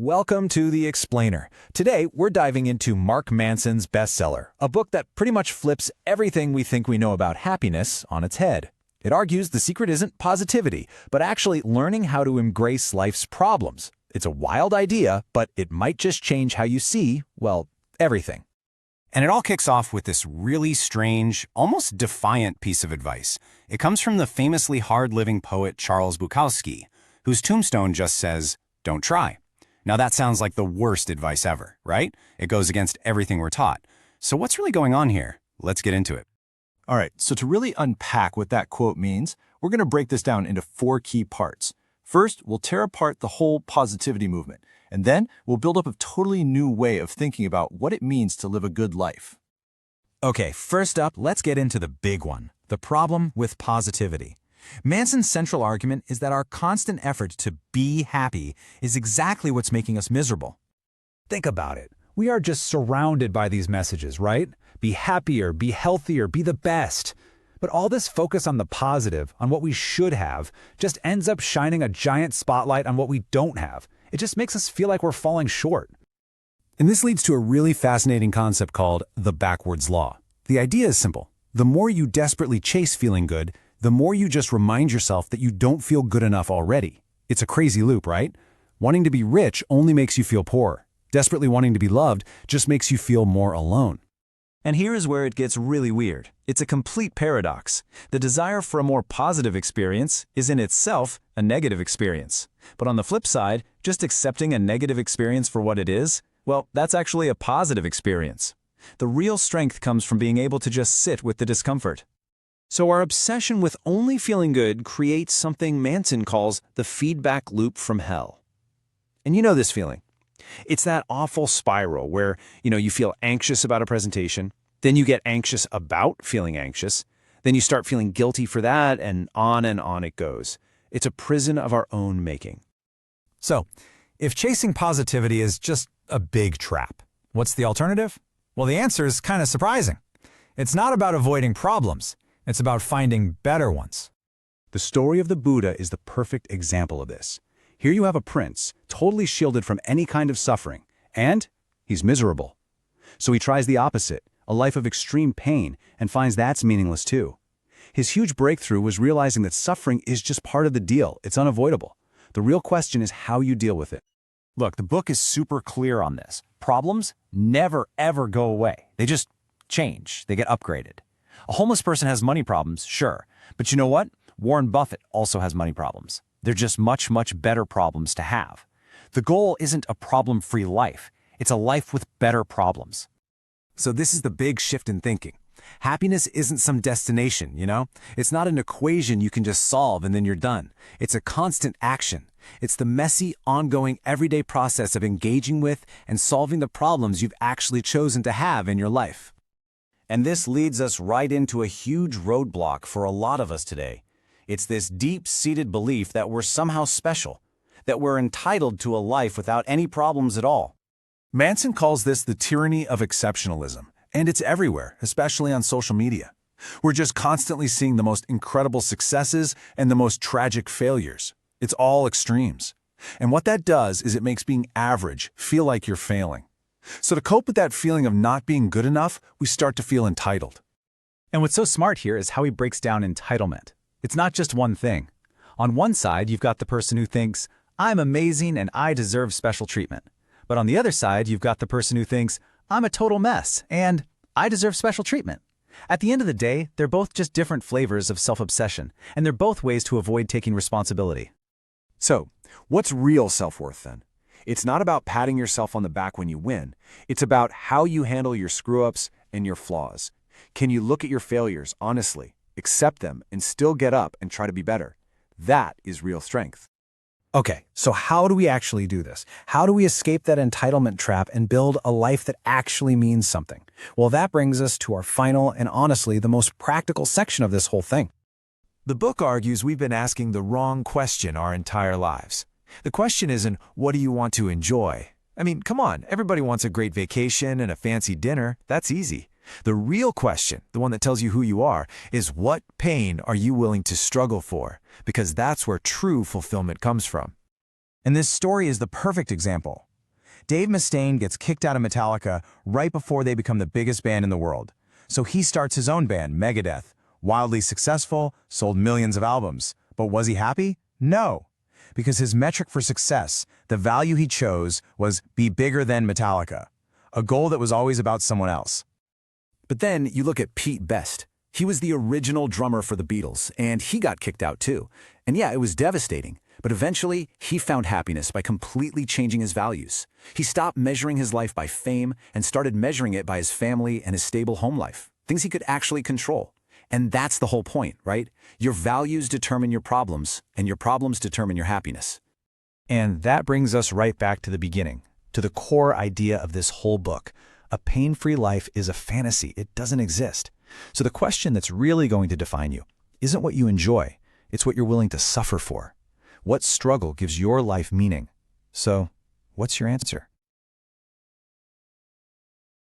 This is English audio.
Welcome to The Explainer. Today, we're diving into Mark Manson's bestseller, a book that pretty much flips everything we think we know about happiness on its head. It argues the secret isn't positivity, but actually learning how to embrace life's problems. It's a wild idea, but it might just change how you see, well, everything. And it all kicks off with this really strange, almost defiant piece of advice. It comes from the famously hard-living poet Charles Bukowski, whose tombstone just says, "Don't try." Now that sounds like the worst advice ever, right? It goes against everything we're taught. So what's really going on here? Let's get into it. All right, so to really unpack what that quote means, we're going to break this down into 4 key parts. First, we'll tear apart the whole positivity movement, and then we'll build up a totally new way of thinking about what it means to live a good life. Okay, first up, let's get into the big one, the problem with positivity. Manson's central argument is that our constant effort to be happy is exactly what's making us miserable. Think about it. We are just surrounded by these messages, right? Be happier, be healthier, be the best. But all this focus on the positive, on what we should have, just ends up shining a giant spotlight on what we don't have. It just makes us feel like we're falling short. And this leads to a really fascinating concept called the backwards law. The idea is simple. The more you desperately chase feeling good, the more you just remind yourself that you don't feel good enough already. It's a crazy loop, right? Wanting to be rich only makes you feel poor. Desperately wanting to be loved just makes you feel more alone. And here is where it gets really weird. It's a complete paradox. The desire for a more positive experience is in itself a negative experience. But on the flip side, just accepting a negative experience for what it is, well, that's actually a positive experience. The real strength comes from being able to just sit with the discomfort. So our obsession with only feeling good creates something Manson calls the feedback loop from hell. And you know this feeling. It's that awful spiral where, you feel anxious about a presentation, then you get anxious about feeling anxious, then you start feeling guilty for that, and on it goes. It's a prison of our own making. So, if chasing positivity is just a big trap, what's the alternative? Well, the answer is kind of surprising. It's not about avoiding problems. It's about finding better ones. The story of the Buddha is the perfect example of this. Here you have a prince, totally shielded from any kind of suffering, and he's miserable. So he tries the opposite, a life of extreme pain, and finds that's meaningless too. His huge breakthrough was realizing that suffering is just part of the deal. It's unavoidable. The real question is how you deal with it. Look, the book is super clear on this. Problems never, ever go away. They just change. They get upgraded. A homeless person has money problems, sure. But you know what? Warren Buffett also has money problems. They're just much, much better problems to have. The goal isn't a problem-free life. It's a life with better problems. So this is the big shift in thinking. Happiness isn't some destination, It's not an equation you can just solve and then you're done. It's a constant action. It's the messy, ongoing, everyday process of engaging with and solving the problems you've actually chosen to have in your life. And this leads us right into a huge roadblock for a lot of us today. It's this deep-seated belief that we're somehow special, that we're entitled to a life without any problems at all. Manson calls this the tyranny of exceptionalism, and it's everywhere, especially on social media. We're just constantly seeing the most incredible successes and the most tragic failures. It's all extremes. And what that does is it makes being average feel like you're failing. So to cope with that feeling of not being good enough, we start to feel entitled. And what's so smart here is how he breaks down entitlement. It's not just one thing. On one side, you've got the person who thinks, I'm amazing and I deserve special treatment. But on the other side, you've got the person who thinks, I'm a total mess and I deserve special treatment. At the end of the day, they're both just different flavors of self-obsession, and they're both ways to avoid taking responsibility. So, what's real self-worth then? It's not about patting yourself on the back when you win. It's about how you handle your screw-ups and your flaws. Can you look at your failures honestly, accept them, and still get up and try to be better? That is real strength. Okay, so how do we actually do this? How do we escape that entitlement trap and build a life that actually means something? Well, that brings us to our final and honestly the most practical section of this whole thing. The book argues we've been asking the wrong question our entire lives. The question isn't, what do you want to enjoy? I mean, come on, everybody wants a great vacation and a fancy dinner. That's easy. The real question, the one that tells you who you are, is what pain are you willing to struggle for? Because that's where true fulfillment comes from. And this story is the perfect example. Dave Mustaine gets kicked out of Metallica right before they become the biggest band in the world. So he starts his own band, Megadeth. Wildly successful, sold millions of albums. But was he happy? No. Because his metric for success, the value he chose, was be bigger than Metallica. A goal that was always about someone else. But then you look at Pete Best. He was the original drummer for the Beatles, and he got kicked out too. And yeah, it was devastating. But eventually, he found happiness by completely changing his values. He stopped measuring his life by fame and started measuring it by his family and his stable home life, things he could actually control. And that's the whole point, right? Your values determine your problems, and your problems determine your happiness. And that brings us right back to the beginning, to the core idea of this whole book. A pain-free life is a fantasy. It doesn't exist. So the question that's really going to define you isn't what you enjoy, it's what you're willing to suffer for. What struggle gives your life meaning? So, what's your answer?